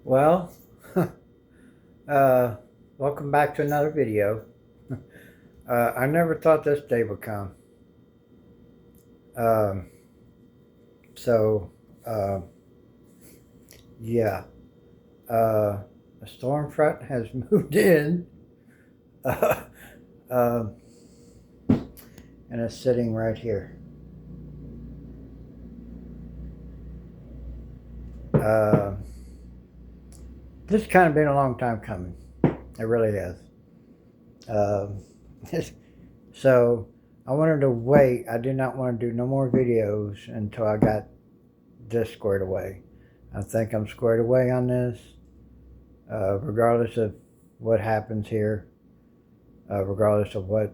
Well, uh, welcome back to another video. I never thought this day would come. Um, so, uh, yeah, the storm front has moved in, uh, uh, and it's sitting right here. Uh, this has kind of been a long time coming. It really has. Um, so, I wanted to wait. I did not want to do no more videos until I got this squared away. I think I'm squared away on this, regardless of what happens here, regardless of what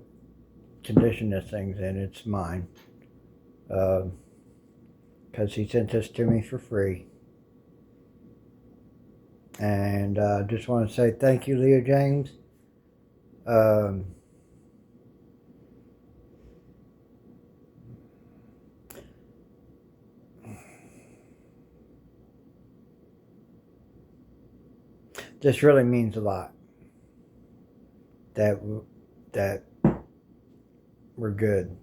condition this thing's in, it's mine. Because he sent this to me for free. And I just want to say thank you, LeoJaymz. This really means a lot. That we're good.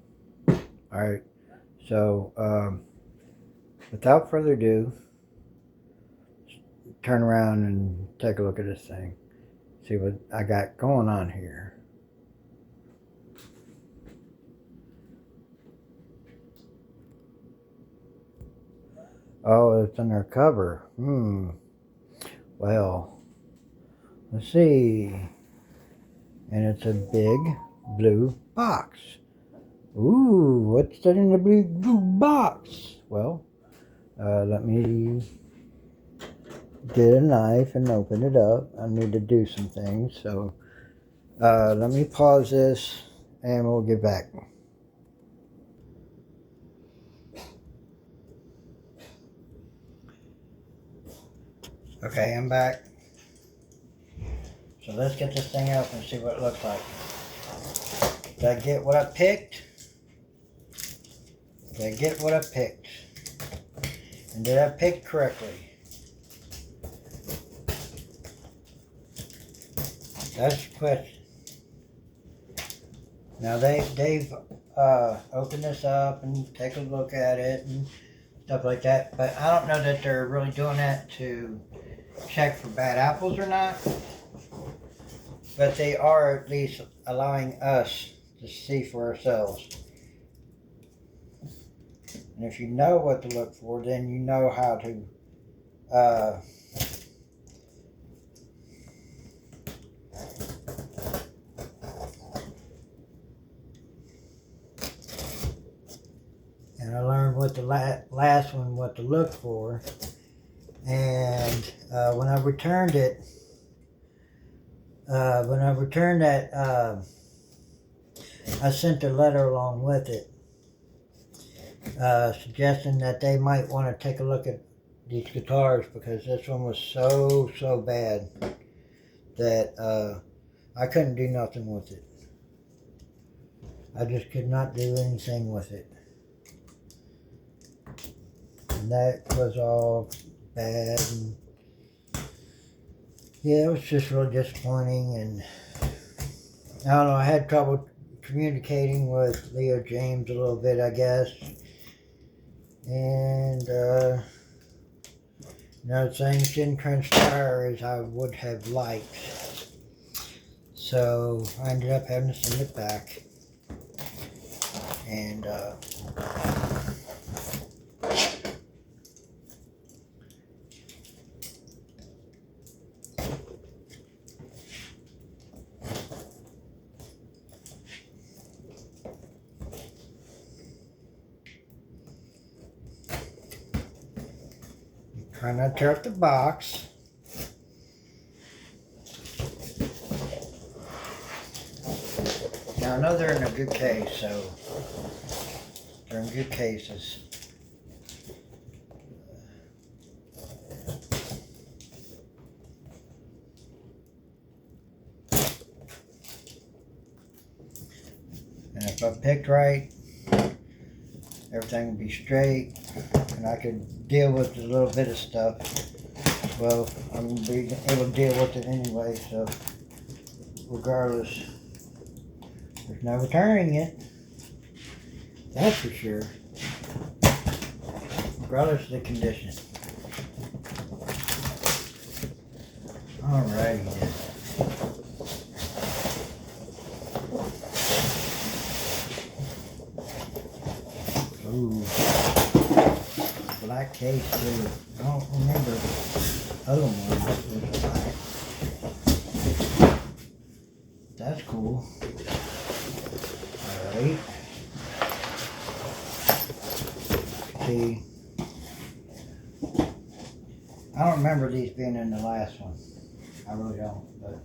All right. So without further ado, turn around and take a look at this thing. See what I got going on here. Oh, it's under cover. Well, let's see. And it's a big blue box. Ooh, what's that in the blue box? Well, let me get a knife and open it up. I need to do some things. So let me pause this and we'll get back. Okay, I'm back. So let's get this thing out and see what it looks like. Did I get what I picked? Did I get what I picked? And did I pick correctly? That's the question. Now they've opened this up and take a look at it and stuff like that, but I don't know that they're really doing that to check for bad apples or not. But they are at least allowing us to see for ourselves. And if you know what to look for, then you know how to and I learned what the last one what to look for. And when I returned it, I sent a letter along with it, suggesting that they might want to take a look at these guitars because this one was so bad that I couldn't do nothing with it. I just could not do anything with it. And that was all bad. And yeah, it was just really disappointing. And I don't know, I had trouble communicating with LeoJaymz a little bit, I guess. And things didn't transpire as I would have liked. So I ended up having to send it back. And try not to tear up the box. Now I know they're in a good case, so they're in good cases. And if I picked right, everything would be straight and I could deal with a little bit of stuff well, I'm going to be able to deal with it anyway, so regardless, there's no returning it. That's for sure. Regardless of the condition. Alrighty then. Ooh. Black case too. I don't remember the other one that was black. That's cool. Alright. See. I don't remember these being in the last one. I really don't, but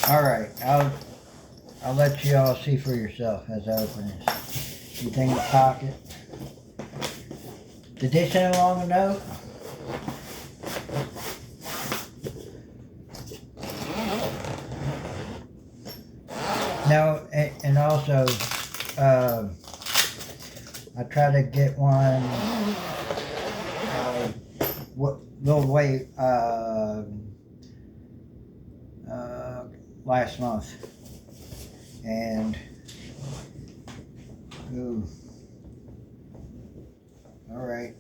alright, I'll let you all see for yourself as I open this. Anything in the pocket? Did they send along a note? No, and also, I try to get one, little way, last month, and, ooh, alright,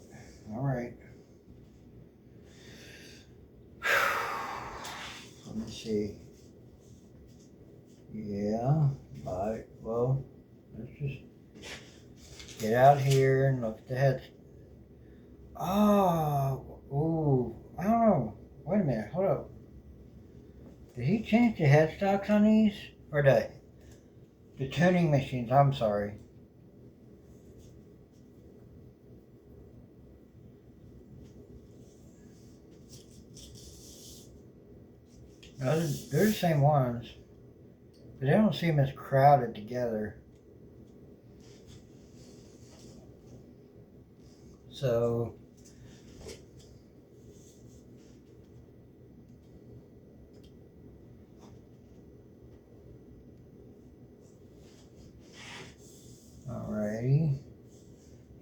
let me see. Yeah, alright, well, let's just get out here and look at the heads. Oh, ooh, I don't know. Wait a minute, hold up. Did he change the headstocks on these? Or the tuning machines, I'm sorry. No, they're the same ones. But they don't seem as crowded together. So alrighty.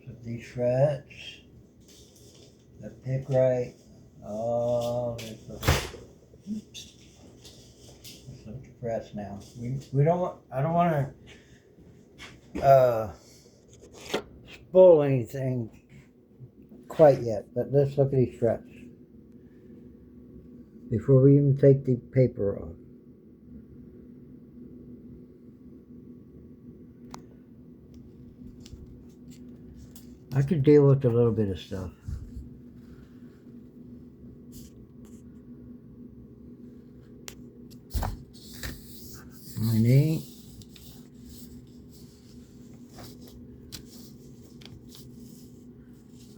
So these frets, the pick right. Oh, oops. Let's look at the frets now. We don't. I don't want to spoil anything quite yet, but let's look at these frets before we even take the paper off. I could deal with a little bit of stuff. Neat.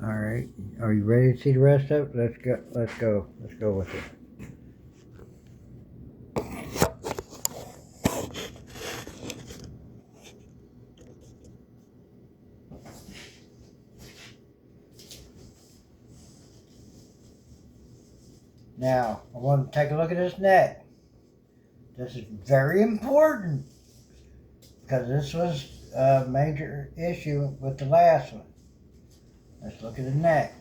All right, are you ready to see the rest of it? Let's go with it. Now, I want to take a look at this neck. This is very important because this was a major issue with the last one. Let's look at the neck.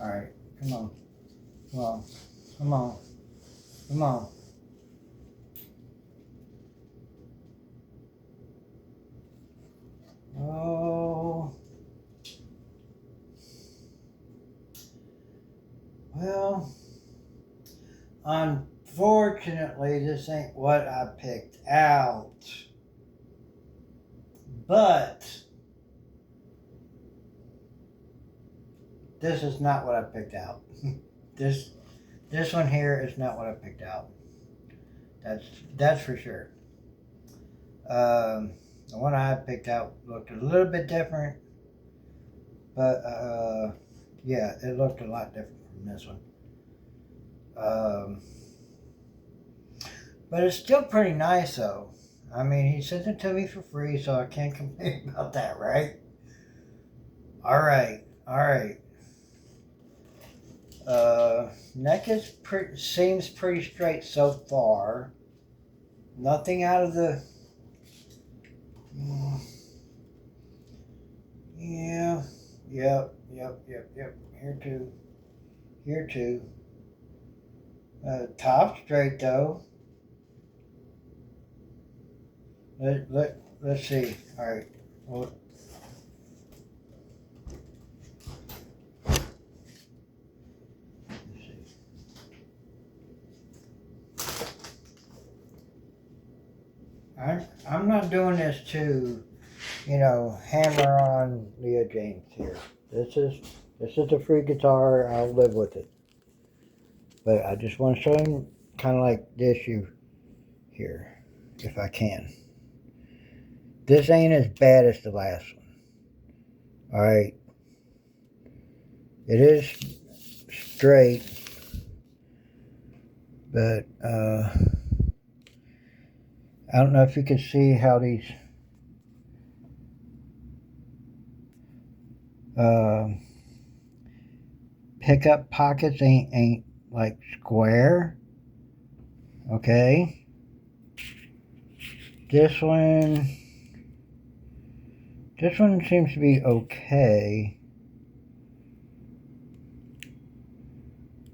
All right, come on. Oh. Well, unfortunately, this ain't what I picked out. But this is not what I picked out. This one here is not what I picked out. That's for sure. The one I picked out looked a little bit different, but yeah, it looked a lot different from this one. But it's still pretty nice, though. I mean, he sent it to me for free, so I can't complain about that, right? All right, all right. Neck seems pretty straight so far. Nothing out of the. Yeah, yep. Here too. Here too. Top straight though. Let's see. All right. Well, let's see. I'm not doing this to, hammer on LeoJaymz here. This is a free guitar. I'll live with it. But I just want to show him kind of like the issue here, if I can. This ain't as bad as the last one. All right. It is straight, but I don't know if you can see how these pickup pockets ain't like square. Okay. This one seems to be okay.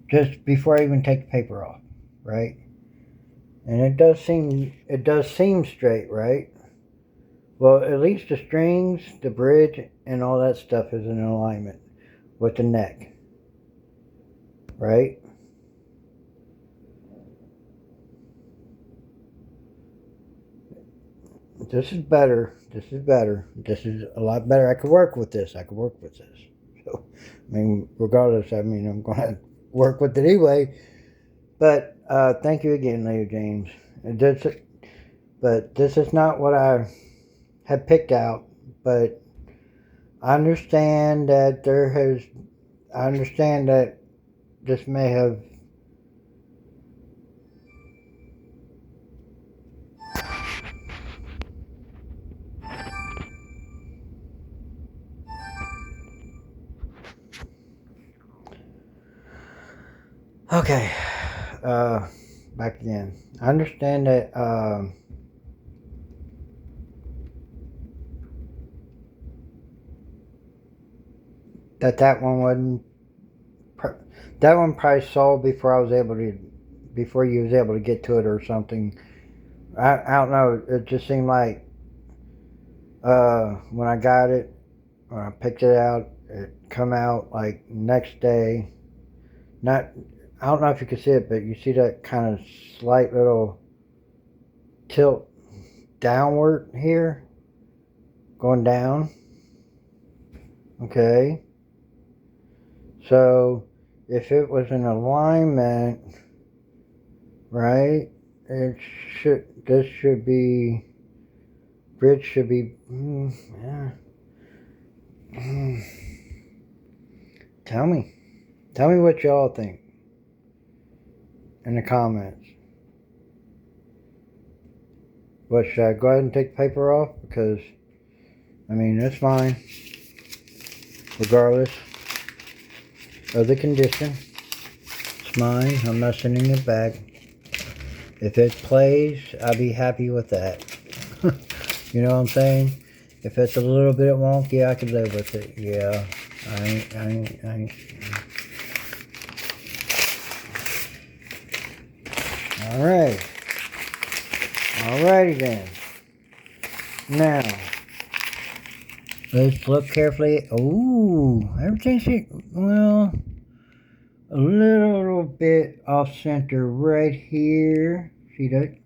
Just before I even take the paper off, right? And it does seem straight, right? Well, at least the strings, the bridge, and all that stuff is in alignment with the neck, right? This is better. This is a lot better. I could work with this. So, I mean, regardless, I'm going to work with it anyway. But thank you again, LeoJaymz. But this is not what I had picked out. But I understand that this may have. Okay, back again. I understand that that one wasn't. That one probably sold before you was able to get to it or something. I don't know. It just seemed like when I picked it out, it come out like next day. Not, I don't know if you can see it, but you see that kind of slight little tilt downward here, going down. Okay. So if it was in alignment, right? This should be, bridge should be, yeah. Tell me what y'all think in the comments. What, should I go ahead and take the paper off? Because, it's fine. Regardless of the condition. It's mine. I'm not sending it back. If it plays, I'll be happy with that. You know what I'm saying? If it's a little bit wonky, I could live with it. Yeah. I ain't. Alright. Alrighty then. Now, let's look carefully. Ooh, everything's, well, a little bit off center right here. See that?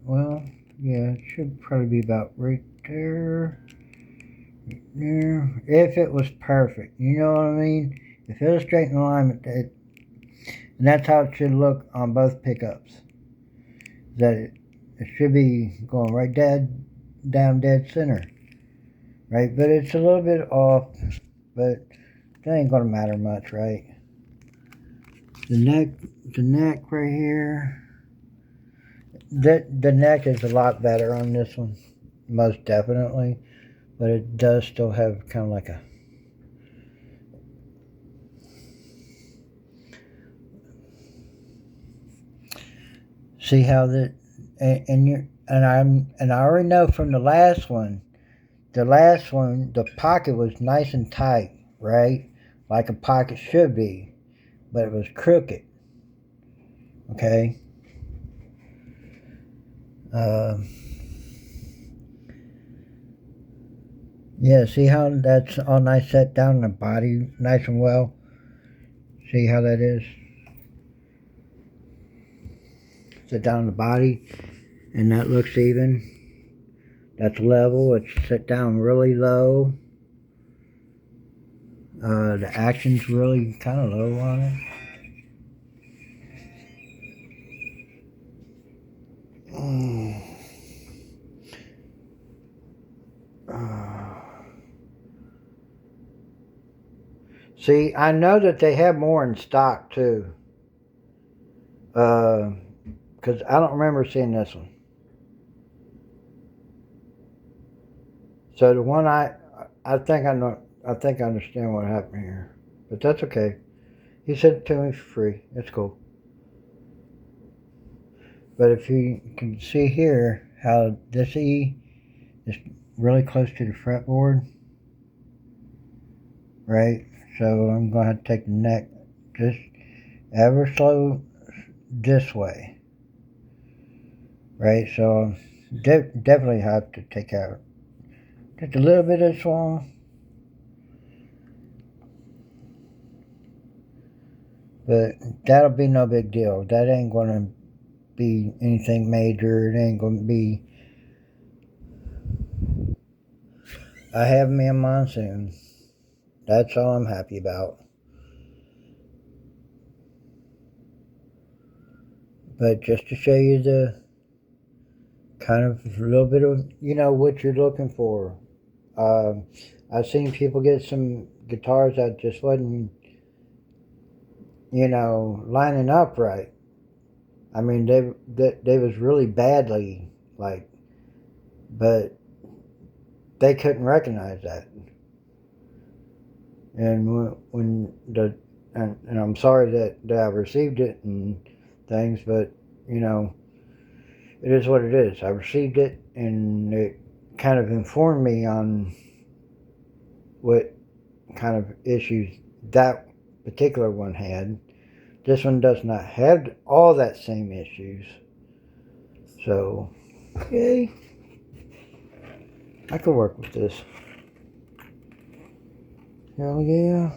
Well, yeah, it should probably be about right there. Right there. If it was perfect, you know what I mean? If it was straight in alignment, and that's how it should look on both pickups. That it should be going right down dead center. Right? But it's a little bit off, but that ain't gonna matter much, right? The neck right here. the neck is a lot better on this one, most definitely, but it does still have kind of like a. See how that, and I already know from the last one. The last one, the pocket was nice and tight, right? Like a pocket should be, but it was crooked. Okay. Uh, yeah. See how that's all nice set down in the body, nice and well. See how that is set down in the body, and that looks even. That's level. It's set down really low. The action's really kind of low on it. See, I know that they have more in stock too. Because I don't remember seeing this one. So the one I think I know, I think I understand what happened here, but that's okay. He sent it to me for free. It's cool. But if you can see here how this E is really close to the fretboard, right? So I'm going to have to take the neck just ever so this way, right? So definitely have to take out just a little bit of this one. But that'll be no big deal. That ain't going to be anything major. It ain't going to be. I have me a Monsoon. That's all I'm happy about. But just to show you the kind of a little bit of, what you're looking for. I've seen people get some guitars that just wasn't, lining up right. I mean, they was really badly, like, but they couldn't recognize that. And and I'm sorry that I received it and things, but it is what it is. I received it, and it kind of informed me on what kind of issues that particular one had. This one does not have all that same issues. So, yay. I could work with this. Hell yeah.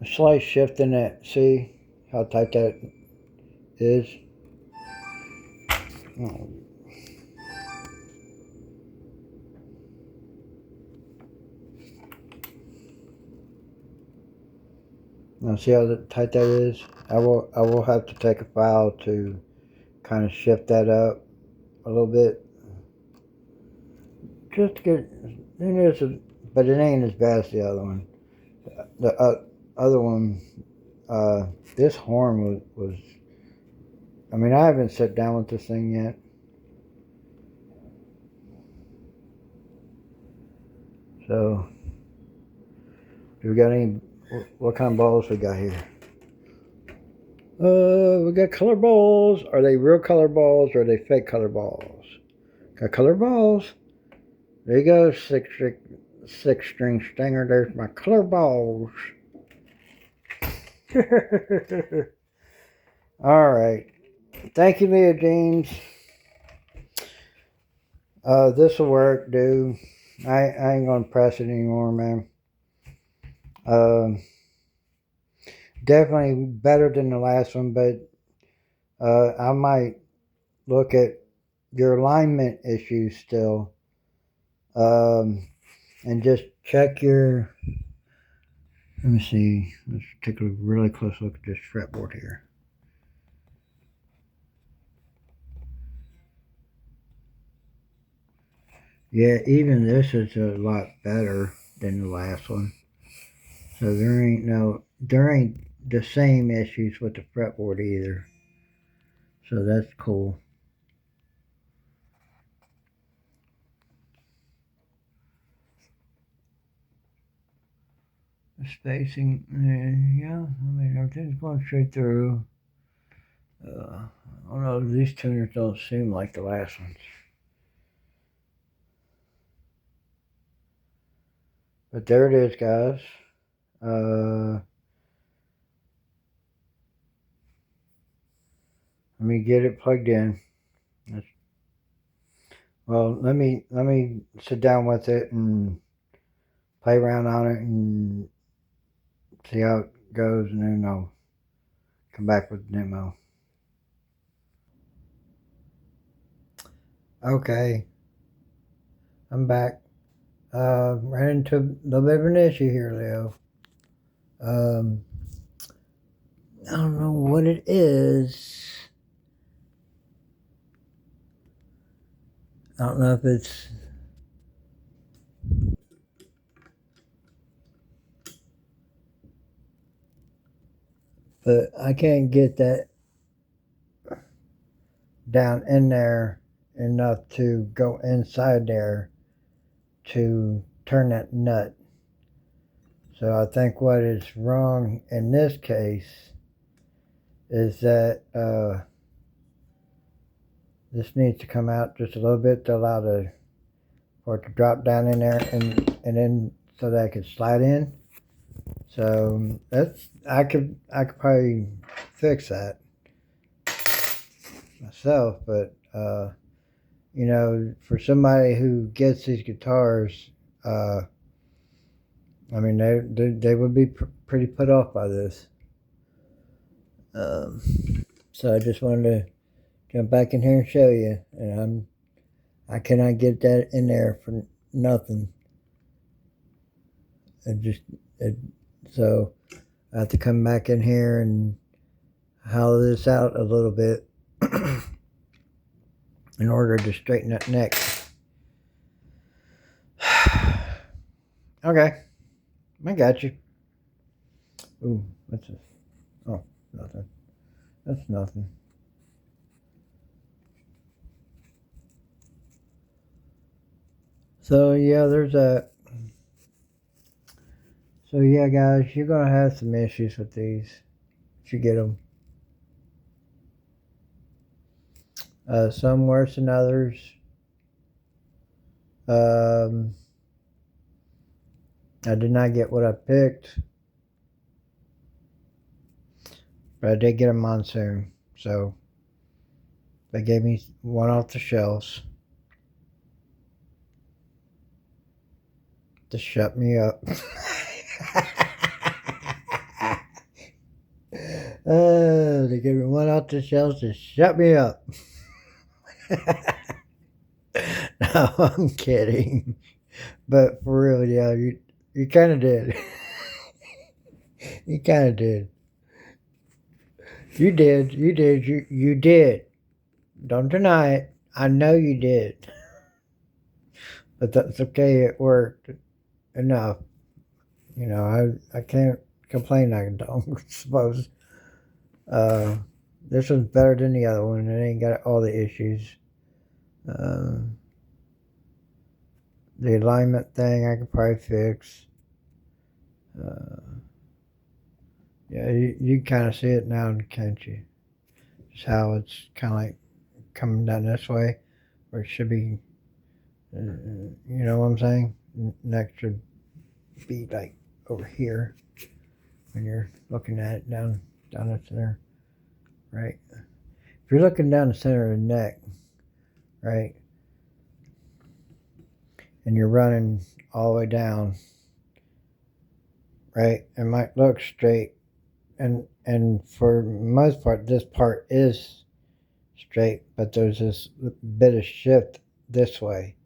A slight shift in that. See how tight that is? Oh. Now see how tight that is? I will have to take a file to kind of shift that up a little bit. Just to get but it ain't as bad as the other one. The other one, this horn was. I mean, I haven't sat down with this thing yet. So, do we got any? What kind of balls we got here? We got color balls. Are they real color balls or are they fake color balls? Got color balls. There you go, six string stinger. There's my color balls. All right. Thank you, LeoJaymz. This will work, dude. I ain't gonna press it anymore, man. Definitely better than the last one, but I might look at your alignment issues still, and just check your. Let me see. Let's take a really close look at this fretboard here. Yeah, even this is a lot better than the last one. So there ain't the same issues with the fretboard either. So that's cool. The spacing, yeah, I mean, everything's going straight through. I don't know, these tuners don't seem like the last ones. But there it is, guys. Let me get it plugged in. Well, let me sit down with it and play around on it and see how it goes, and then I'll come back with the demo. Okay, I'm back. Ran into a little bit of an issue here, Leo. I don't know what it is. I don't know if it's but I can't get that down in there enough to go inside there to turn that nut. So I think what is wrong in this case is that this needs to come out just a little bit to allow for it to drop down in there and then so that I could slide in. So that's I could probably fix that myself, but you know, for somebody who gets these guitars, I mean, they would be pretty put off by this. So I just wanted to jump back in here and show you, and I cannot get that in there for nothing. So I have to come back in here and hollow this out a little bit in order to straighten that neck. Okay, I got you. Ooh, what's this? Oh, nothing. That's nothing. So yeah, there's that. So yeah, guys, you're gonna have some issues with these if you get them. Some worse than others. I did not get what I picked, but I did get a Monsoon. So they gave me one off the shelves to shut me up. They gave me one off the shelves to shut me up. No, I'm kidding. But for real, yeah, you kind of did. You kind of did. You did. You did. Don't deny it. I know you did. But that's okay. It worked enough. You know, I can't complain. I don't suppose. This one's better than the other one. It ain't got all the issues. The alignment thing I could probably fix. Yeah, you kind of see it now, can't you? Just how it's kind of like coming down this way, where it should be. You know what I'm saying? Neck should be like over here when you're looking at it down the center, right? If you're looking down the center of the neck, right, and you're running all the way down, right, it might look straight, and for the most part, this part is straight, but there's this bit of shift this way.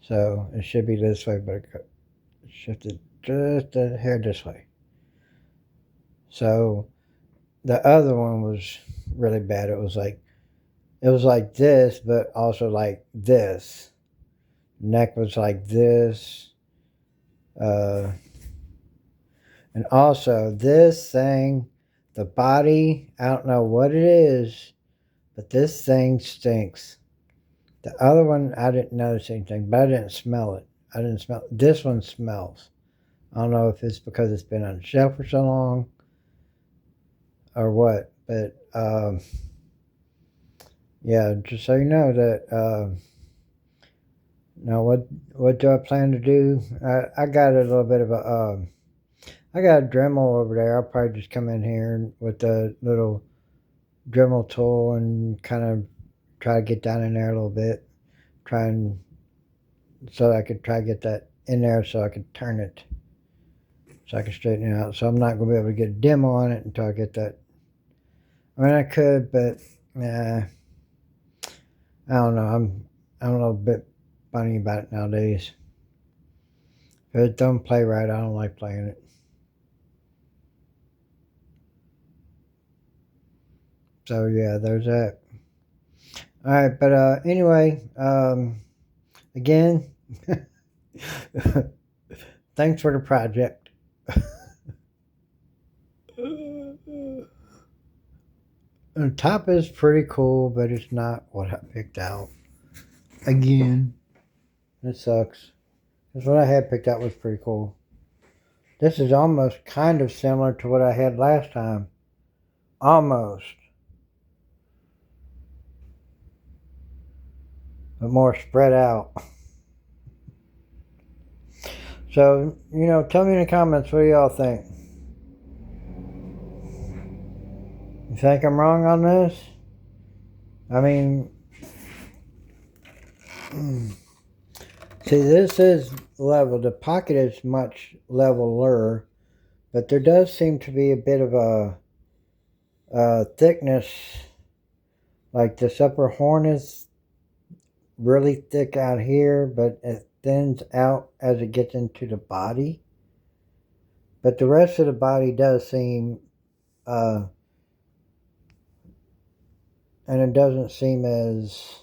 So it should be this way, but it shifted just a hair this way. So the other one was really bad. It was like this, but also like this. Neck was like this. And also, this thing, the body, I don't know what it is, but this thing stinks. The other one, I didn't notice anything, but I didn't smell it. I didn't smell it. This one smells. I don't know if it's because it's been on the shelf for so long or what, but yeah, just so you know that. Now, what do I plan to do? I got a little bit of a. I got a Dremel over there. I'll probably just come in here with the little Dremel tool and kind of try to get down in there a little bit. Try and so I could try to get that in there so I could turn it. So I can straighten it out. So I'm not going to be able to get a demo on it until I get that. I mean, I could, but I don't know. I'm a little bit funny about it nowadays. If it don't play right, I don't like playing it. So yeah, there's that. All right, but anyway, again, thanks for the project. The top is pretty cool, but it's not what I picked out. Again, it sucks. Because what I had picked out was pretty cool. This is almost kind of similar to what I had last time. Almost. But more spread out. So, tell me in the comments, what do y'all think? You think I'm wrong on this? I mean, see, this is level. The pocket is much leveler, but there does seem to be a bit of a thickness. Like this upper horn is really thick out here, but it thins out as it gets into the body. But the rest of the body does seem, and it doesn't seem as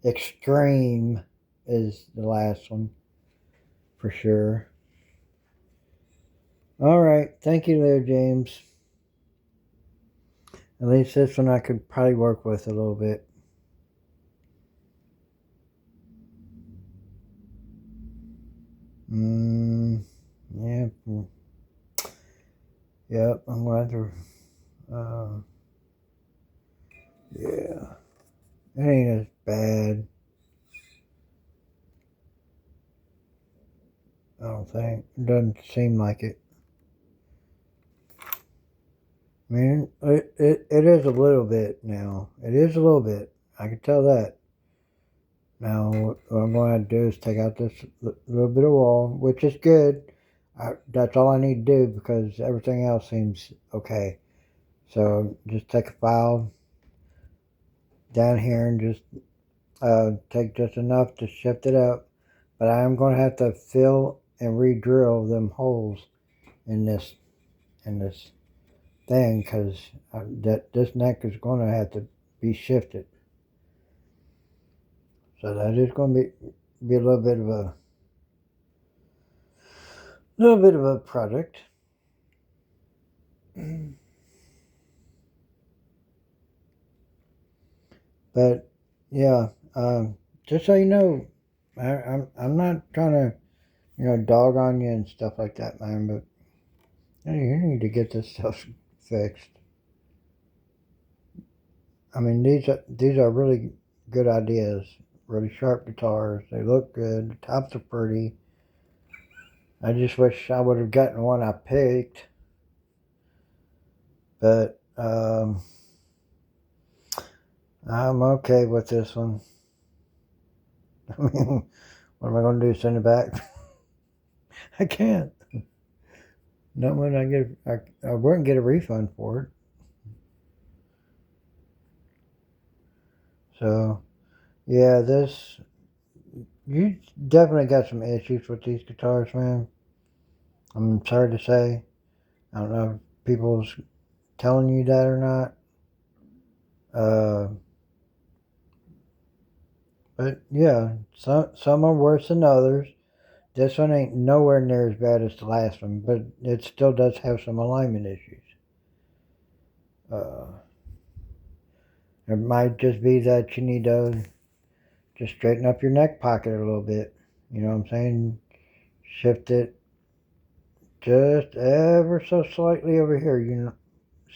extreme as the last one, for sure. Alright, thank you, LeoJaymz. At least this one I could probably work with a little bit. Yeah. Yep, I'm going to yeah. It ain't as bad. I don't think. It doesn't seem like it. I mean, it is a little bit now. It is a little bit. I can tell that. Now, what I'm going to do is take out this little bit of wall, which is good. That's all I need to do because everything else seems okay. So just take a file down here and just take just enough to shift it up. But I am going to have to fill and re-drill them holes in this thing because this neck is going to have to be shifted. So that is going to be a little bit of a project. But yeah, just so you know, I'm not trying to dog on you and stuff like that, man. But you need to get this stuff fixed. I mean, these are really good ideas. Really sharp guitars. They look good. The tops are pretty. I just wish I would have gotten one I picked. But I'm okay with this one. I mean, what am I going to do? Send it back? I can't. Not when I wouldn't get a refund for it. So, yeah, you definitely got some issues with these guitars, man. I'm sorry to say. I don't know if people's telling you that or not. But yeah, some are worse than others. This one ain't nowhere near as bad as the last one, but it still does have some alignment issues. It might just be that you need to just straighten up your neck pocket a little bit. You know what I'm saying? Shift it just ever so slightly over here. You know,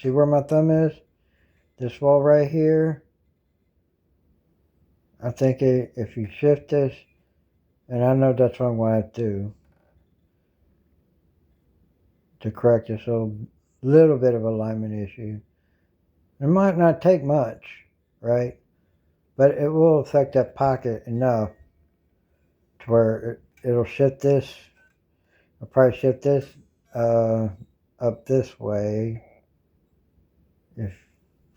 see where my thumb is? This wall right here. I think if you shift this, and I know that's what I'm going to have to do to correct this little bit of alignment issue. It might not take much, right? But it will affect that pocket enough to where it'll shift this. I'll probably shift this up this way. If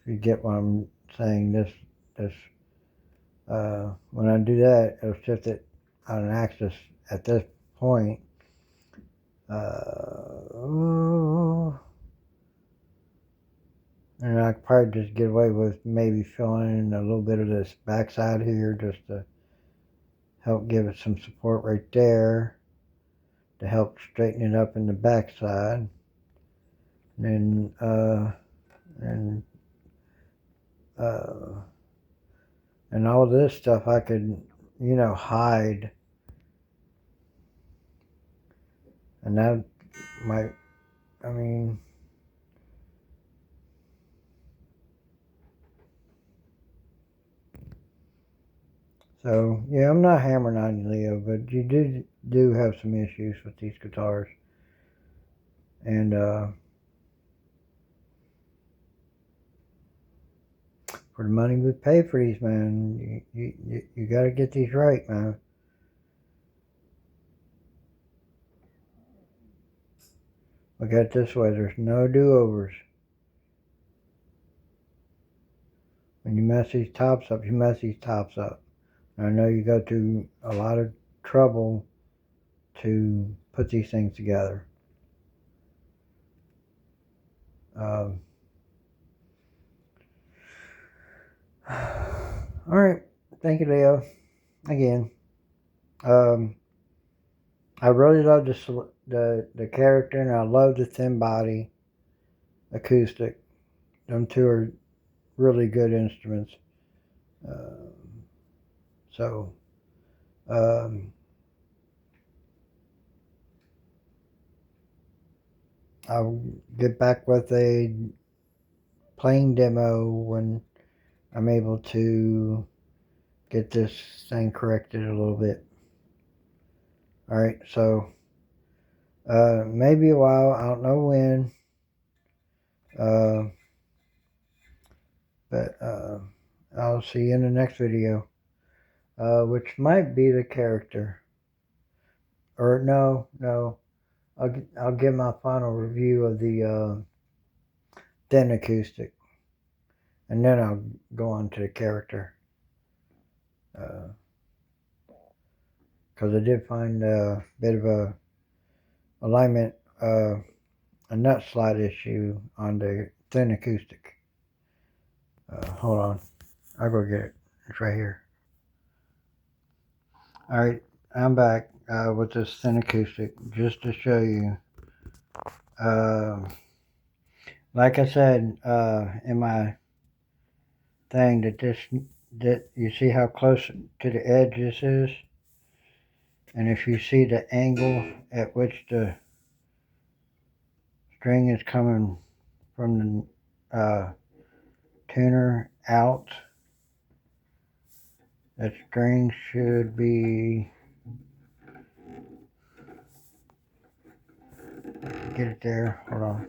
you get what I'm saying, this when I do that, it'll shift it on an axis at this point. And I could probably just get away with maybe filling in a little bit of this backside here just to help give it some support right there to help straighten it up in the backside. And and all this stuff I could, hide. And that might, I mean, so yeah, I'm not hammering on you, Leo, but you do have some issues with these guitars. And for the money we pay for these, man, you got to get these right, man. Look at it this way, there's no do-overs. When you mess these tops up, you mess these tops up. And I know you go through a lot of trouble to put these things together. All right, thank you, Leo. Again, I really love the character, and I love the thin body acoustic. Them two are really good instruments. So, I'll get back with a playing demo when I'm able to get this thing corrected a little bit. Alright, so maybe a while, I don't know when. But I'll see you in the next video. Which might be the character. Or no. I'll give my final review of the thin acoustic. And then I'll go on to the character. Because I did find a bit of a alignment, a nut slide issue on the thin acoustic. Hold on. I'll go get it. It's right here. Alright, I'm back with this thin acoustic just to show you. Like I said in my thing, that you see how close to the edge this is, and if you see the angle at which the string is coming from the tuner out, that string should be, get it there, hold on.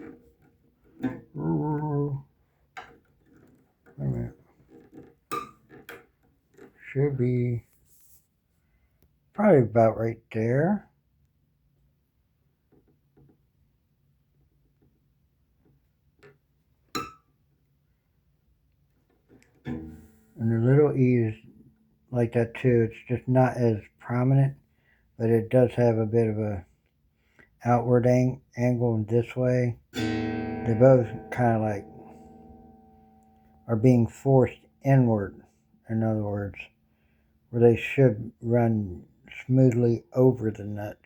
Wait a minute. Should be probably about right there. And the little E is like that too. It's just not as prominent, but it does have a bit of a outward angle this way. They both kind of like are being forced inward, in other words, where they should run smoothly over the nut.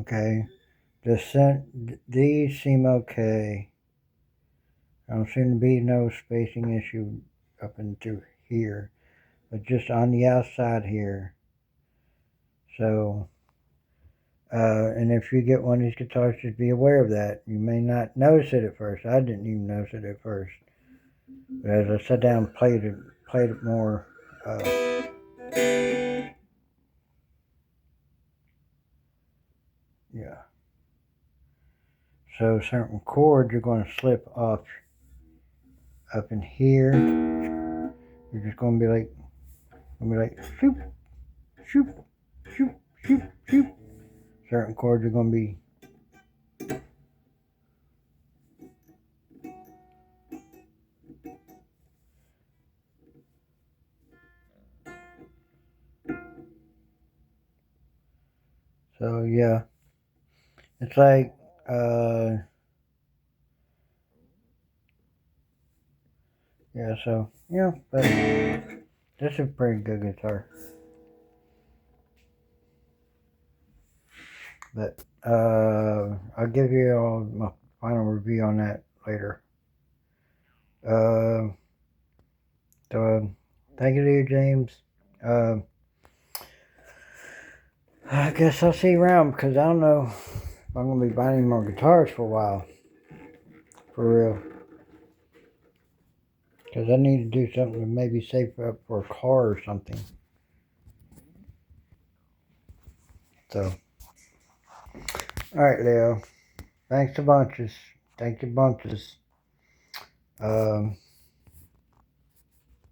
Okay, these seem okay. I don't seem to be no spacing issue up into here, but just on the outside here. So, and if you get one of these guitars, just be aware of that. You may not notice it at first. I didn't even notice it at first. But as I sat down and played it more, yeah. So certain chords are going to slip off up in here. You're just going to be like, shoop, shoop, shoop, shoop, shoop. Certain chords are going to be. So yeah, it's like, yeah, so, yeah, but this is a pretty good guitar. But, I'll give you all my final review on that later. So, thank you, LeoJaymz. I guess I'll see you around because I don't know if I'm going to be buying any more guitars for a while. For real. Because I need to do something to maybe save up for a car or something. So, alright, Leo. Thanks a bunches. Thank you bunches.